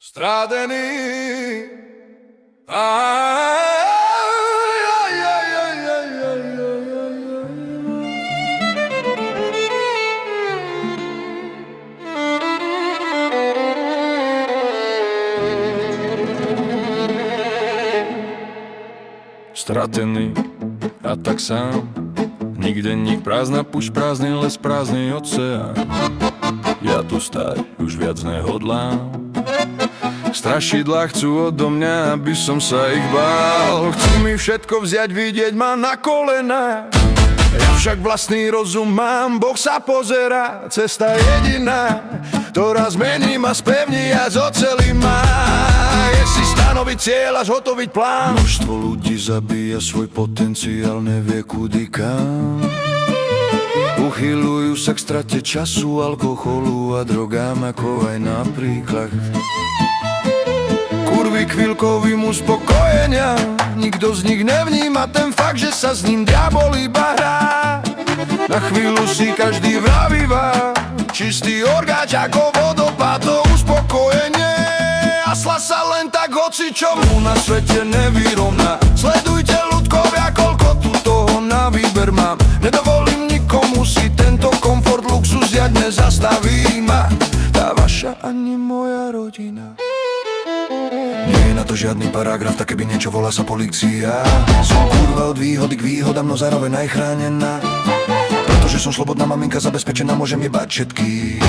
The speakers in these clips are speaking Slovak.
Stradený. Stratený a tak sám, nikde nik, prázdna púšť, prázdny les, prázdny oceán. Ja tu stáť už viac nehodlám. Strašidlá chcú odo mňa, aby som sa ich bál. Chcú mi všetko vziať, vidieť ma na kolenách. Ja však vlastný rozum mám, Boh sa pozerá. Cesta jediná, ktorá zmení ma, spevní a zocelí ma. Je si stanoviť cieľ, až hotoviť plán. Množstvo ľudí zabíja svoj potenciál, nevie kudy kam. Uchyľujú sa k strate času, alkoholu a drogám, ako aj napríklad kurvy k chvíľkovým uspokojenia. Nikto z nich nevníma ten fakt, že sa s ním diabol iba hrá. Na chvíľu si každý vravivá, čistý orgáč ako vodopád, to uspokojenie. Asla sa len tak hocičomu na svete nevyrovná. Sledujte ľudkovia, koľko tu toho na výber mám. Nedovolím nikomu si tento komfort, luxus, ja nezastaví ma tá vaša ani moja rodina. Nie je na to žiadny paragraf, tak keby niečo volá sa polícia. Som kurva od výhody k výhodám, no zároveň aj chránená. Pretože som slobodná maminka, zabezpečená, môžem jebať všetkých.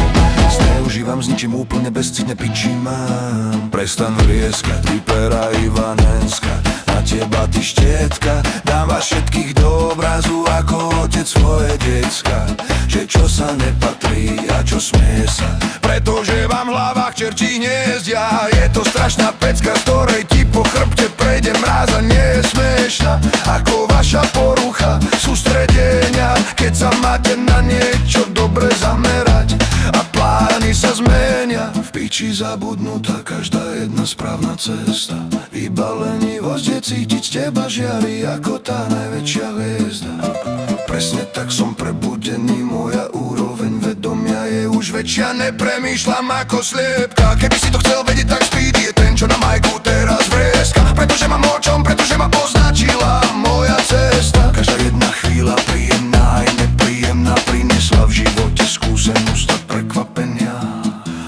Zneužívam s ničím úplne bezcitne, piči mám. Prestan vrieskať, vypera Ivanenska. Na teba ty štietka, dám vás všetkých do obrazu ako otec svoje decka. Že čo sa nepatrí a čo smie sa, pretože vám v hlavách čertí hniezdia. Je to strašná pecka, z ktorej ti po chrbte prejde mráz a nie je smiešna ako vaša porucha sústredenia. Keď sa máte na niečo dobre zamerať a plány sa zmenia, v piči zabudnutá každá jedna správna cesta. Iba lenivosť je cítiť, z teba žiari ako tá najväčšia hviezda. Presne tak som prebudený, moja úroveň vedomia je už väčšia. Nepremýšľam ako sliepka, keby si to chcel vedieť, tak Speed je ten, čo na majku teraz vrieska. Pretože mám o čom, pretože ma označila moja cesta. Každá jedna chvíľa príjemná aj nepríjemná priniesla v živote skúsenosť a prekvapenia.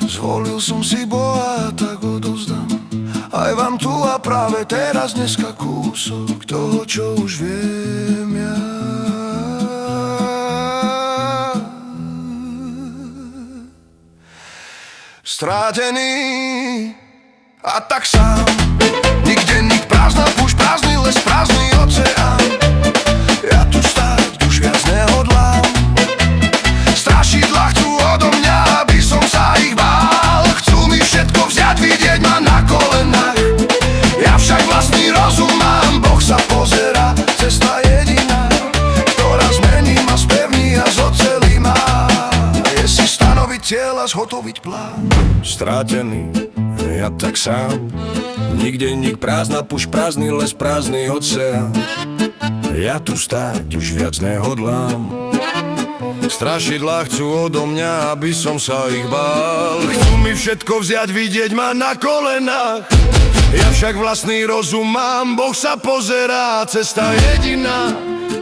Zvolil som si Boha, tak odovzdám aj vám tu a práve teraz dneska kúsok toho, čo už viem ja. Strátený a tak sám, nikde nik, prázdna púšť, prázdny les, prázdny oceán. Ja tu stáť už viac nehodlám. Strašidlá chcú odo mňa, aby som sa ich bál. Chcú mi všetko vziať, vidieť ma na kolenách. Ja však vlastný rozum mám, Boh sa pozerá. Cesta jediná, ktorá zmení ma, spevní a zocelí ma. Je si stanoviť cieľ a zhotoviť plán. Strátený, ja tak sám, nikde nik, prázdna púšť, prázdny les, prázdny oceán. Ja tu stáť už viac nehodlám. Strašidlá chcú odo mňa, aby som sa ich bál. Chcú mi všetko vziať, vidieť ma na kolenách. Ja však vlastný rozum mám, Boh sa pozerá. Cesta jediná,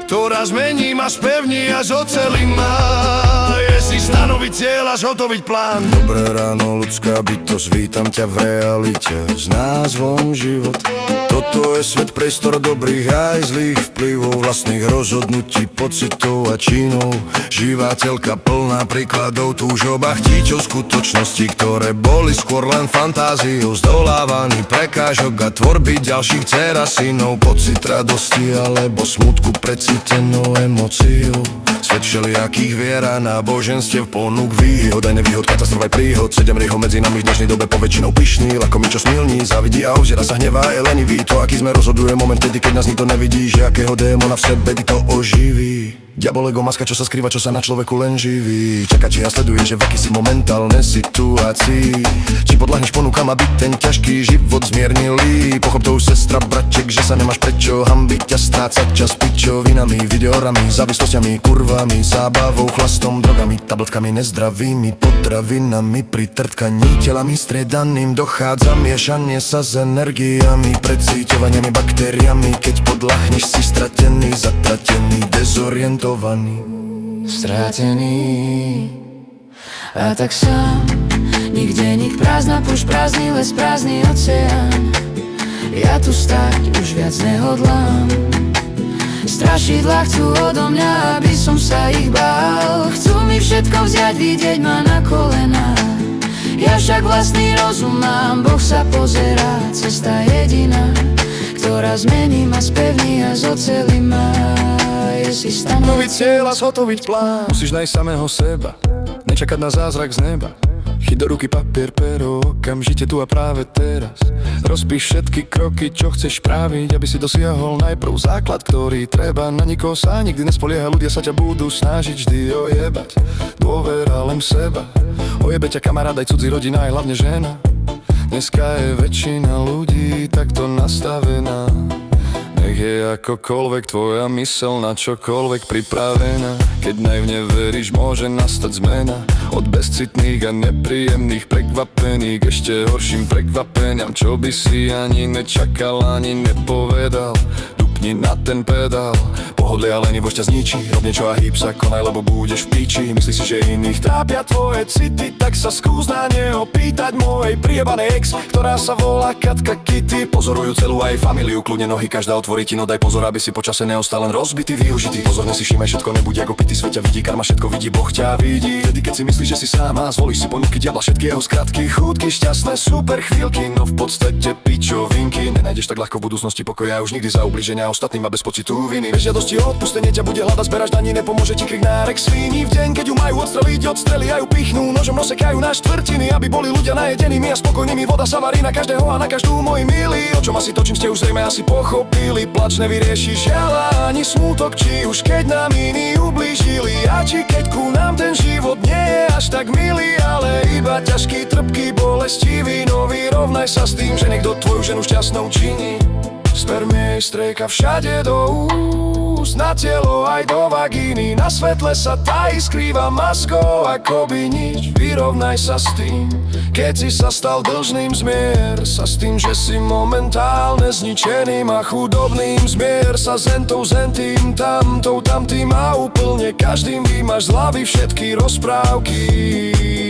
ktorá zmení ma, spevní a zocelí ma. Je si stanoviť cieľ a zhotoviť plán. Dobré ráno, ľudská bytosť, vítam ťa v realite s názvom život. Toto je svet, priestor dobrých aj zlých vplyvov, vlastných rozhodnutí, pocitov a činov. Živá telka plná príkladov, túžob a chtíčov skutočností, ktoré boli skôr len fantáziou. Zdolávaný prekážok a tvorby ďalších dcer a synov. Pocit radosti alebo smutku precítenou emóciou. Svet všelijakých vier a náboženstiev, ponúk výhod aj nevýhod, katastrof aj príhod. 7 rýchov medzi nami v dnešnej dobe poväčšinou pyšný, lakomý, čo smilní, závidí a obziera sa, hnevá, je lenivý. To, aký sme, rozhoduje moment, tedy keď nás nikto nevidí, že akého démona v sebe ty to oživí. Diabolego maska, čo sa skrýva, čo sa na človeku len živí. Čaká, či ja sleduje, že v aký si momentálnej situácii. Či podľahneš ponúkam, aby ten ťažký život zmiernili. Pochop to už sestra, braček, že sa nemáš prečo hambiť a strácať čas pičovinami, videorami, závislosťami, kurvami, zábavou, chlastom, drogami, tabletkami, nezdravými potravinami. Pri trtkaní telami striedaným dochádza miešanie sa s energiami, precíťovaniami, baktériami. Keď podľahneš, si stratený, zatratený, dezorientovaný, stratený a tak sám. Nikde nik, prázdna púšť, prázdny les, prázdny oceán. Ja tu stáť už viac nehodlám. Strašidlá chcú odo mňa, aby som sa ich bál. Chcú mi všetko vziať, vidieť ma na kolenách. Ja však vlastný rozum mám, Boh sa pozerá. Cesta jediná, ktorá zmení ma, spevní a zocelí ma. Si stanoviť cieľ a zhotoviť plán. Musíš nájsť samého seba, nečakať na zázrak z neba. Chyť do ruky papier, pero, okamžite tu a práve teraz. Rozpíš všetky kroky, čo chceš spraviť, aby si dosiahol najprv základ, ktorý treba. Na nikoho sa nikdy nespolieha, ľudia sa ťa budú snažiť vždy ojebať. Dôvera len v seba, ojebe ťa kamarát, aj cudzí rodina, aj hlavne žena. Dneska je väčšina ľudí takto nastavená. Nech je akokoľvek tvoja myseľ na čokoľvek pripravená. Keď naivne veríš, môže nastať zmena. Od bezcitných a nepríjemných prekvapení k ešte horším prekvapeniam, čo by si ani nečakal, ani nepovedal. Dupni na ten pedál, pohodlie a lenivosť ťa zničí. Rob niečo a hýb sa, konaj, lebo budeš v píči. Myslíš si, že iných trápia tvoje city, tak sa skús na neho pýtať mojej priebanej ex, ktorá sa volá Katka Kitty. Pozorujú celú aj familiu, kľudne nohy každá otvorí ti, no daj pozor, aby si počase neostal len rozbitý, využitý. Pozorne si všímaj, všetko nebude ako pity, svet ťa vidí, karma všetko vidí, Boh ťa vidí. Vtedy keď si myslíš, že si sám a zvolíš si ponuky diabla, všetky jeho skratky, chutky, šťastné super chvíľky, no v podstate pičovinky. Nenájdeš tak ľahko v budúcnosti pokoja už nikdy za ubliženia ostatným a bez pocitu viny. Bez žiadosti o odpustenie ťa bude hľadať, zberaš daní, nepomôže ti krik nárek svíni. V deň, keď ju majú odstreliť, odstrelia ju, pichnú nožom, rozsekajú na štvrtiny, aby boli ľudia najedenými a spokojnými. Voda sa varí na každého a na každú, moji milí. O čom asi to, čím ste už zrejme asi pochopili. Plač nevyrieši žiaľ ani smútok, či už keď nám iní ublížili, a či keď ku nám ten život nie je až tak milý, ale iba ťažký, trpký, bolestivý. No vyrovnaj sa s tým, že niekto tvoju ženu šťastnou činí. Spermie jej strieka všade do úst, na telo aj do vagíny. Na svetle sa tají, skrýva maskou akoby nič. Vyrovnaj sa s tým, keď si sa stal dlžným, zmier sa s tým, že si momentálne zničeným a chudobným. Zmier sa s hentou, s hentým, tamtou, tamtým a úplne každým vymaž z hlavy všetky rozprávky.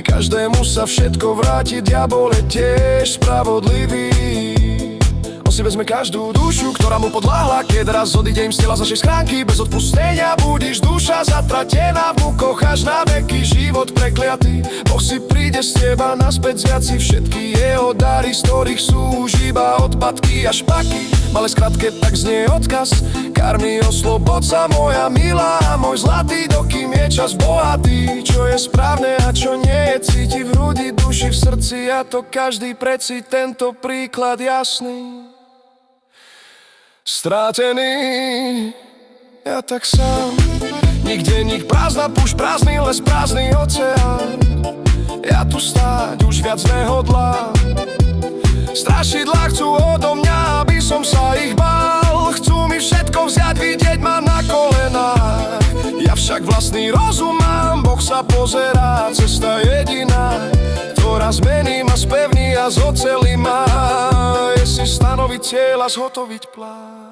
Každému sa všetko vráti, diabol je tiež spravodlivý. On si vezme každú dušu, ktorá mu podľahla, keď raz odíde im z tela z našej schránky. Bez odpustenia budíš duša zatratená v mukoch až na veky, život prekliatý. Boh si príde z teba naspäť, zviac si všetky jeho dary, z ktorých sú už iba odpadky a špaky. Malé skratke, tak znie odkaz, karmi oslobod sa moja milá, môj zlatý, dokým je čas bohatý. Čo je správne a čo nie je, cíti v hrudi, duši, v srdci, a to každý preci tento príklad jasný. Strátený, ja tak sám. Nikde nik, prázdna púšť, prázdny les, prázdny oceán. Ja tu stáť už viac nehodlám. Strašidlá chcú odo mňa, aby som sa ich bál. Chcú mi všetko vziať, vidieť ma na kolenách. Ja však vlastný rozum mám, Boh sa pozerá. Cesta jediná, ktorá zmení ma, spevní a zocelí ma, je si stanoviť cieľ a zhotoviť plán.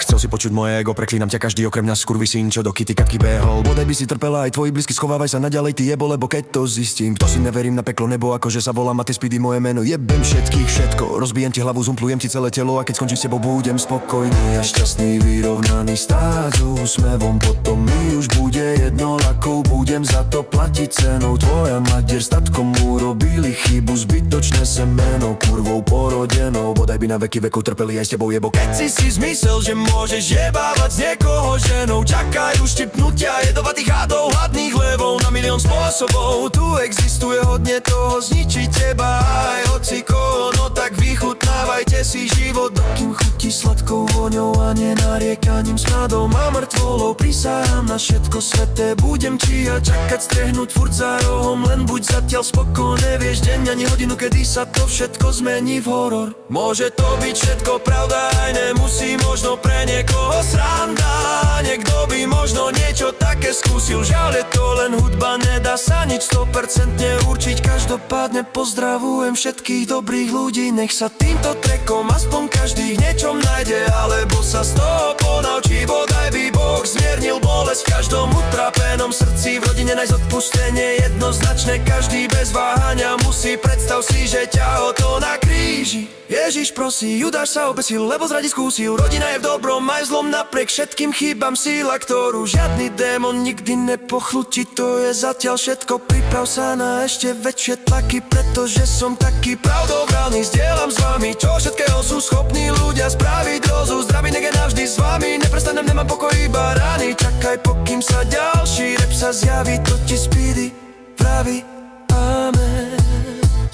Chcel si počuť moje ego, preklínam ťa každý okrem mňa, skurvisín, čo do Kitty Katky behol. Bodaj by si trpela aj tvoji blízky, schovávaj sa naďalej ty jebo, lebo keď to zistím, to si neverím na peklo nebo, akože sa volám a ty Speedy, moje meno. Jebem všetkých všetko, rozbijem ti hlavu, zumplujem ti celé telo, a keď skončím s tebou, budem spokojný a šťastný, vyrovnaný, stáť s úsmevom. Potom mi už bude jedno, ľakou budem za to platiť cenou. Tvoja matier statkom urobili chybu, zbytočné semeno, kurvou porodenou. Bodaj by na veky vekov trpeli aj s tebou, jebo. Keď si zmysel, že môžeš jebávať s niekoho ženou, čakajú štipnutia jedovatých hádov, hladných levov na milión spôsobov. Tu existuje hodne toho zničiť teba, aj hociko, no tak vychutná Dávajte si život, dokým chutí sladkou vôňou a nenariekaním smradom a mŕtvolou. Prisahám na všetko sveté, budem číhať, čakať, strehnúť furt za rohom. Len buď zatiaľ spokojný, nevieš deň ani hodinu, kedy sa to všetko zmení v horor. Môže to byť všetko pravda, aj nemusí, možno pre niekoho sranda. Niekto by možno niečo také skúsil, žiaľ je to len hudba, nedá sa nič 100% určiť. Každopádne pozdravujem všetkých dobrých ľudí, nech sa týmto trackom aspoň každý v niečom nájde, alebo sa z toho ponaučí. Bodaj by Boh zmiernil bolesť v každom utrapenom srdci, v rodine nájsť odpustenie jednoznačne, každý bez váhania musí. Predstav si, že ťa o to na kríži Ježiš prosí, Judáš sa obesil, lebo zradi skúsil. Rodina je v dobrom, aj v zlom, napriek všetkým chybám síla, ktorú žiadny démon nikdy nepochlutí. To je zatiaľ všetko, priprav sa na ešte väčšie tlaky, pretože som taký pravdobrálny. Zdieľam s vami, čo všetkého sú schopní ľudia spraviť. Rozu zdravý, nech je navždy s vami, neprestanem, nemám pokoj, iba rány. Čakaj, pokým sa ďalší rap sa zjaví, to ti Speedy praví amen.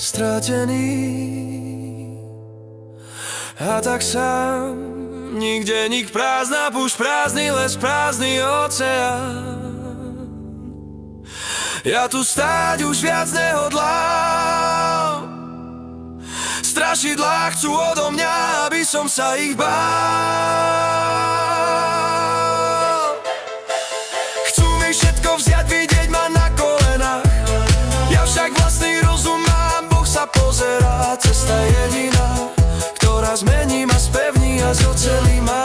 Stratený a tak sám, nikde nik, prázdna púšť, prázdny les, prázdny oceán. Ja tu stáť už viac nehodlám, strašidlá chcú odo mňa, aby som sa ich bál. Chcú mi všetko vziať, vidieť ma na kolenách, ja však vlastný rozum mám, Boh sa pozerá, cesta jediná, ktorá zmení ma, spevní a zocelí ma,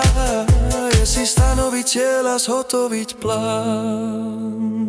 je si stanoviť cieľ a zhotoviť plán.